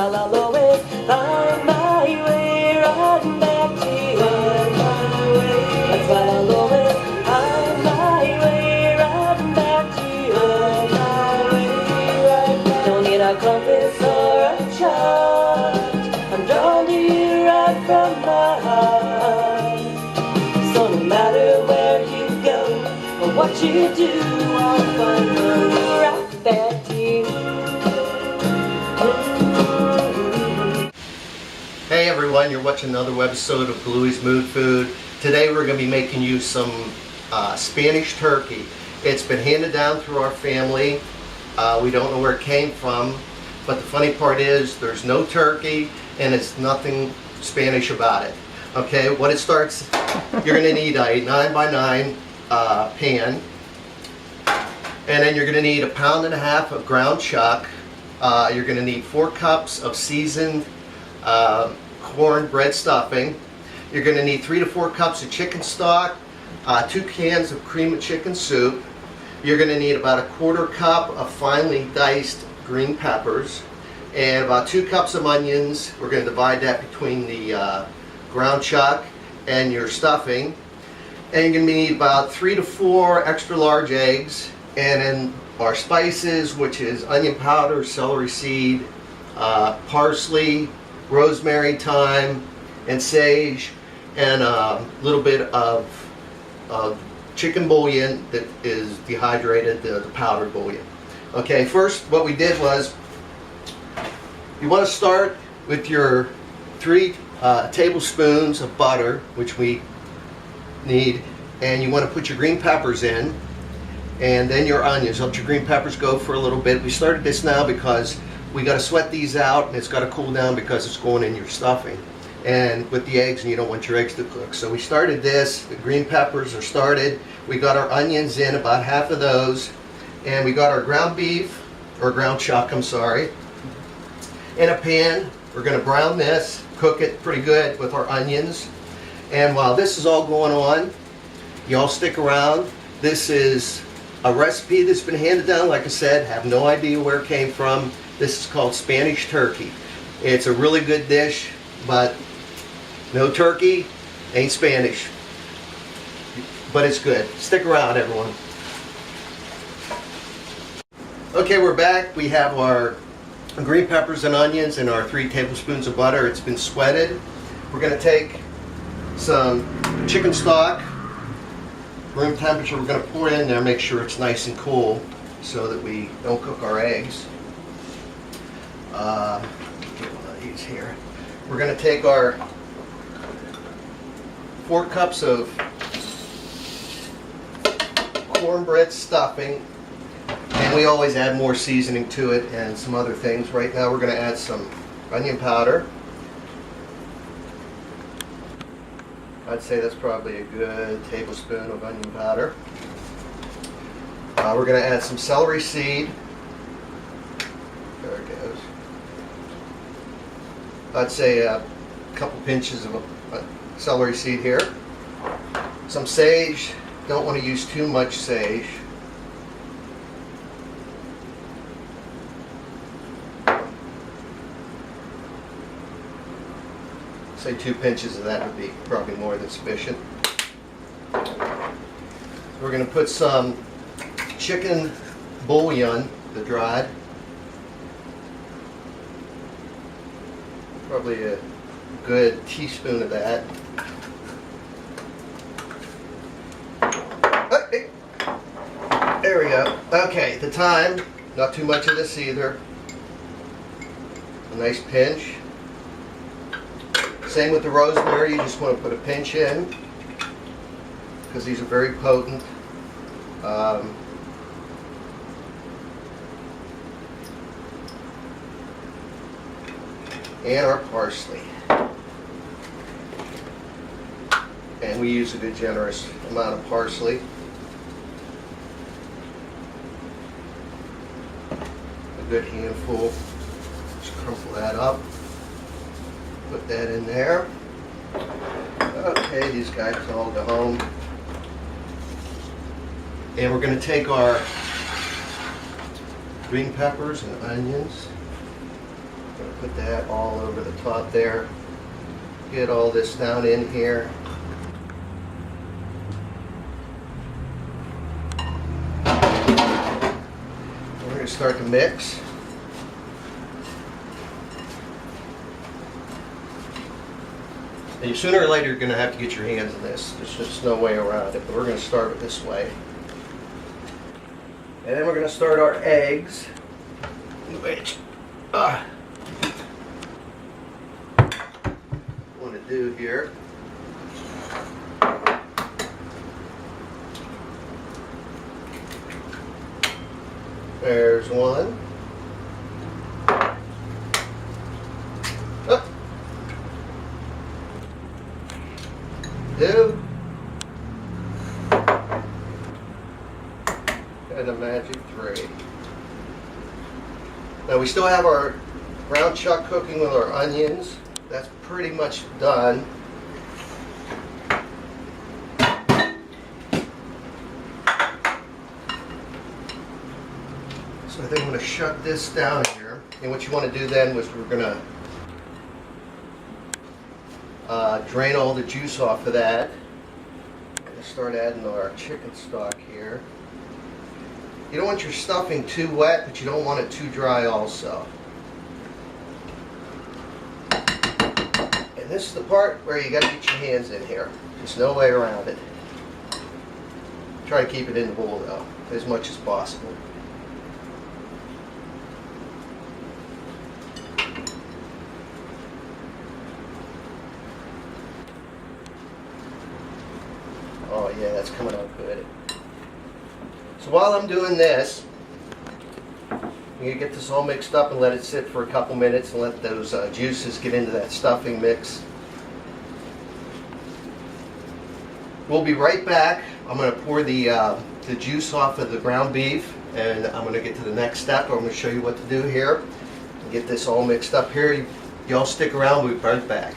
while I'll always find my way right back to you. That's while I'll always find my way right back to you. Don't need a compass or a chart, I'm drawn to you right from my heart. So no matter where you go or what you do, I'll find my way right back to you. Hey everyone, you're watching another episode of Galui's Mood Food. Today we're going to be making you some Spanish turkey. It's been handed down through our family. We don't know where it came from, but the funny part is there's no turkey and it's nothing Spanish about it. Okay, what it starts, you're going to need a 9x9 pan, and then you're going to need 1.5 pounds of ground chuck. You're going to need 4 cups of seasoned cornbread stuffing. You're going to need 3 to 4 cups of chicken stock, 2 cans of cream of chicken soup. You're going to need about 1/4 cup of finely diced green peppers and about 2 cups of onions. We're going to divide that between the ground chuck and your stuffing. And you're going to need about 3 to 4 extra large eggs, and then our spices, which is onion powder, celery seed, parsley, rosemary, thyme, and sage, and a little bit of chicken bouillon that is dehydrated, the powdered bouillon. Okay, first what we did was, you want to start with your 3 tablespoons of butter, which we need, and you want to put your green peppers in, and then your onions. Let your green peppers go for a little bit. We started this now because we got to sweat these out, and it's got to cool down because it's going in your stuffing, and with the eggs, and you don't want your eggs to cook. So we started this. The green peppers are started. We got our onions in, about half of those, and we got our ground beef, or ground chuck, I'm sorry, in a pan. We're going to brown this, cook it pretty good with our onions. And while this is all going on, you all stick around. This is a recipe that's been handed down, like I said, have no idea where it came from. This is called Spanish turkey. It's a really good dish, but no turkey ain't Spanish. But it's good. Stick around, everyone. Okay, we're back. We have our green peppers and onions and our 3 tablespoons of butter. It's been sweated. We're going to take some chicken stock, room temperature. We're going to pour it in there, make sure it's nice and cool so that we don't cook our eggs. Get one of these here. We're going to take our 4 cups of cornbread stuffing, and we always add more seasoning to it and some other things. Right now we're going to add some onion powder. I'd say that's probably a good tablespoon of onion powder. We're going to add some celery seed. There it goes. I'd say a couple pinches of celery seed here. Some sage. Don't want to use too much sage. Say 2 pinches of that would be probably more than sufficient. We're going to put some chicken bouillon, the dried. Probably a good teaspoon of that. Okay. There we go. Okay, the thyme, not too much of this either. A nice pinch. Same with the rosemary, you just want to put a pinch in because these are very potent. And our parsley. And we use a good generous amount of parsley. A good handful. Just crumple that up. Put that in there. Okay, these guys can all go home. And we're going to take our green peppers and onions. I'm going to Put that all over the top there. Get all this down in here. We're going to start to mix. And sooner or later you're going to have to get your hands in this. There's just no way around it, but we're going to start it this way. And then we're going to start our eggs, which I want to do here. There's one. Oh. Two. And a magic three. Now we still have our ground chuck cooking with our onions. That's pretty much done. So I think I'm going to shut this down here. And what you want to do then was we're going to drain all the juice off of that. And start adding our chicken stock here. You don't want your stuffing too wet, but you don't want it too dry also. And this is the part where you got to get your hands in here. There's no way around it. Try to keep it in the bowl though, as much as possible. Oh yeah, that's coming out good. So while I'm doing this, I'm going to get this all mixed up and let it sit for a couple minutes and let those juices get into that stuffing mix. We'll be right back. I'm going to pour the juice off of the ground beef, and I'm going to get to the next step. I'm going to show you what to do here and get this all mixed up here. Y'all stick around. We'll be right back.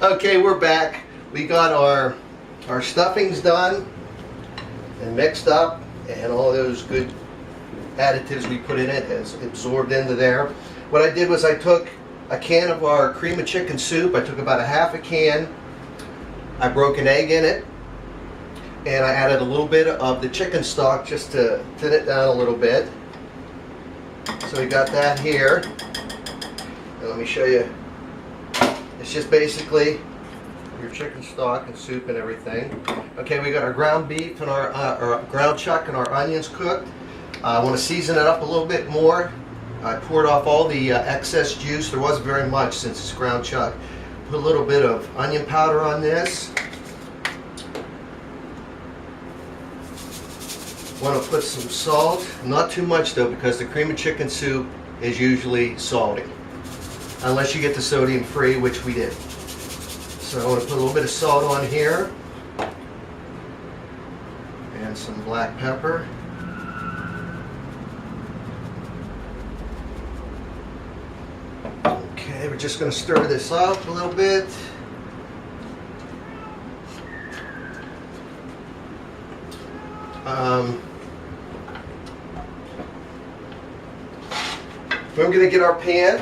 Okay, we're back. We got our stuffings done and mixed up, and all those good additives we put in it has absorbed into there. What I did was I took a can of our cream of chicken soup. I took about a half a can. I broke an egg in it, and I added a little bit of the chicken stock just to thin it down a little bit. So we got that here. And let me show you. It's just basically your chicken stock and soup and everything. Okay, we got our ground beef and our ground chuck and our onions cooked. I want to season it up a little bit more. I poured off all the excess juice. There wasn't very much since it's ground chuck. Put a little bit of onion powder on this. Want to put some salt. Not too much though, because the cream of chicken soup is usually salty. Unless you get the sodium free, which we did. So I want to put a little bit of salt on here. And some black pepper. Okay, we're just going to stir this up a little bit. We're going to get our pan.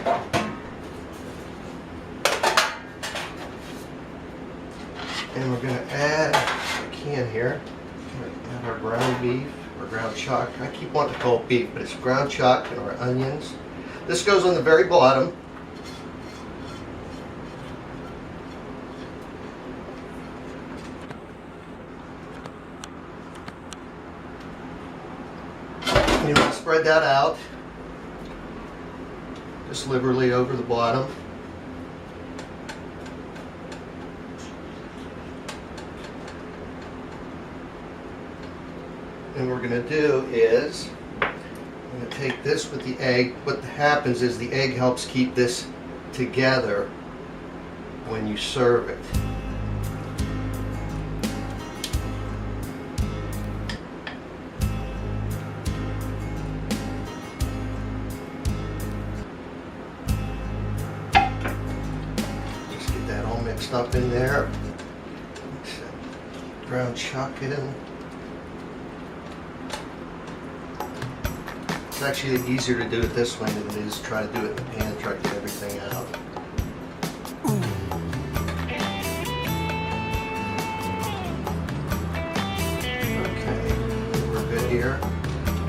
And we're going to add a can here. We're going to add our ground beef or ground chuck. I keep wanting to call it beef, but it's ground chuck and our onions. This goes on the very bottom. And you want to spread that out just liberally over the bottom. And what we're going to do is, I'm going to take this with the egg. What happens is the egg helps keep this together when you serve it. Just get that all mixed up in there. Ground chuck in. It's actually easier to do it this way than it is to try to do it in the pan and try to get everything out. Okay, we're good here.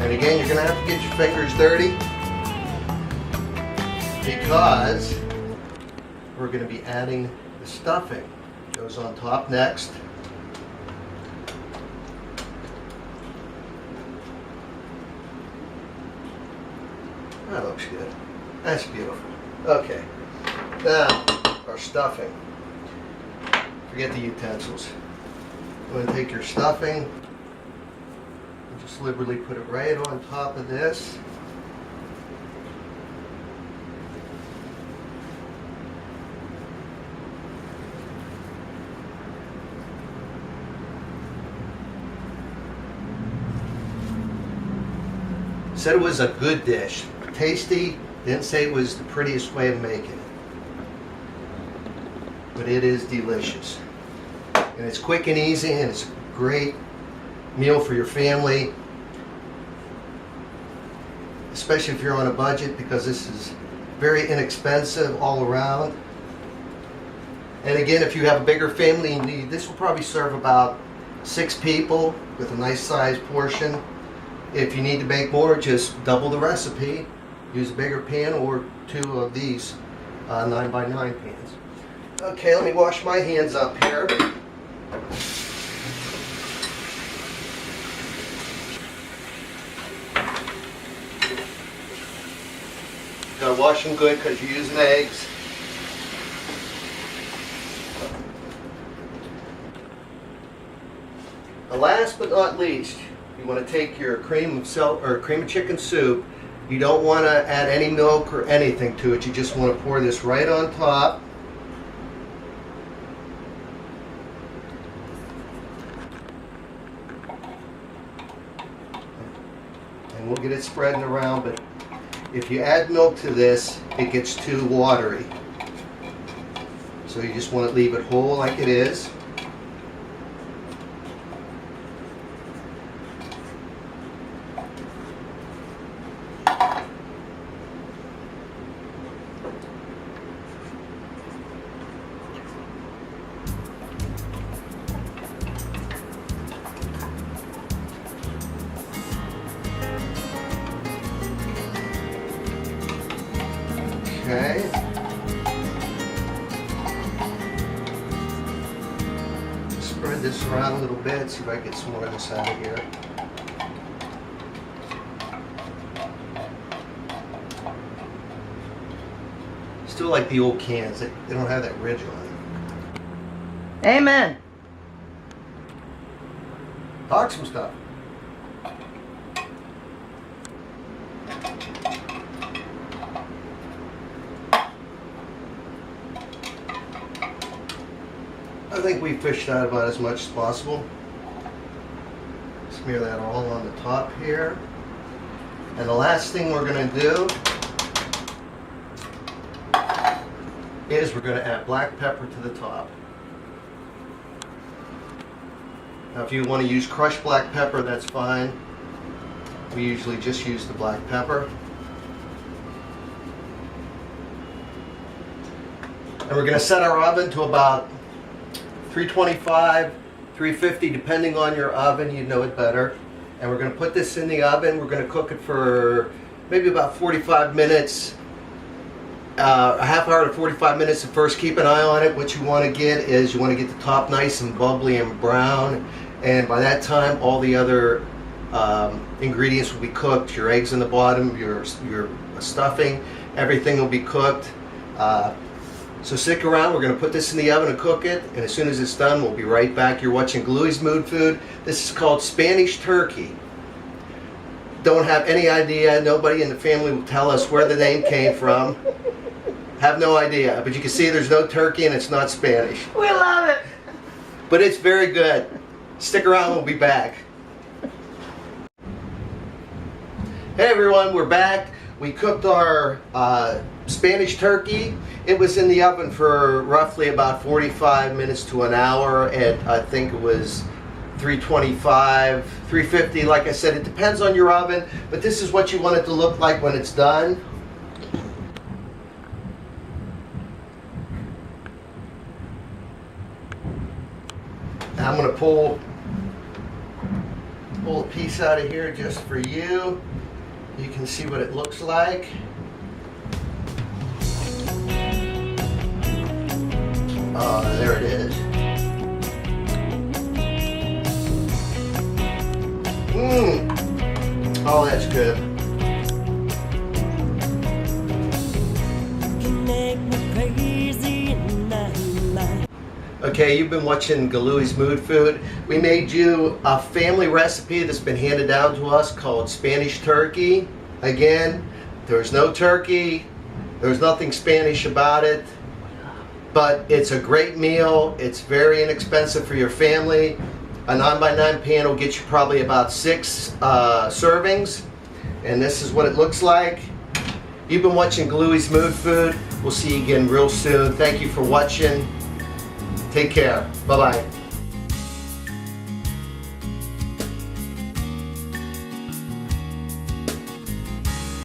And again, you're going to have to get your fingers dirty because we're going to be adding the stuffing. It goes on top next. That looks good. That's beautiful. Okay. Now, our stuffing. Forget the utensils. You're going to take your stuffing and just liberally put it right on top of this. Said it was a good dish. Tasty, didn't say it was the prettiest way of making it. But it is delicious. And it's quick and easy, and it's a great meal for your family. Especially if you're on a budget, because this is very inexpensive all around. And again, if you have a bigger family, this will probably serve about 6 people with a nice sized portion. If you need to make more, just double the recipe. Use a bigger pan or 2 of these 9x9 pans. Okay, let me wash my hands up here. Gotta wash them good because you're using eggs. And last but not least, you want to take your cream of chicken soup. You don't want to add any milk or anything to it. You just want to pour this right on top. And we'll get it spreading around, but if you add milk to this, it gets too watery. So you just want to leave it whole like it is. Okay. Spread this around a little bit, see if I can get some more of this out of here. Still like the old cans, they don't have that ridge on them. Amen. Talk some stuff. I think we fished out about as much as possible. Smear that all on the top here. And the last thing we're going to do is we're going to add black pepper to the top. Now if you want to use crushed black pepper, that's fine. We usually just use the black pepper. And we're going to set our oven to about 325, 350, depending on your oven, you know it better. And we're going to put this in the oven. We're going to cook it for maybe about 45 minutes, a half hour to 45 minutes at first. Keep an eye on it. What you want to get is you want to get the top nice and bubbly and brown. And by that time, all the other ingredients will be cooked. Your eggs in the bottom, your stuffing, everything will be cooked. So stick around, we're going to put this in the oven and cook it, and as soon as it's done, we'll be right back. You're watching Galui's Mood Food. This is called Spanish turkey. Don't have any idea, nobody in the family will tell us where the name came from. Have no idea, but you can see there's no turkey and it's not Spanish. We love it. But it's very good. Stick around, we'll be back. Hey everyone, we're back. We cooked our Spanish turkey. It was in the oven for roughly about 45 minutes to an hour at I think it was 325, 350. Like I said, it depends on your oven, but this is what you want it to look like when it's done. Now I'm going to pull a piece out of here just for you. You can see what it looks like. There it is. Oh, that's good. Okay, you've been watching Galui's Mood Food. We made you a family recipe that's been handed down to us called Spanish turkey. Again, there's no turkey, there's nothing Spanish about it, but it's a great meal. It's very inexpensive for your family. A 9x9 pan will get you probably about 6 servings, and this is what it looks like. You've been watching Galui's Mood Food. We'll see you again real soon. Thank you for watching. Take care. Bye-bye.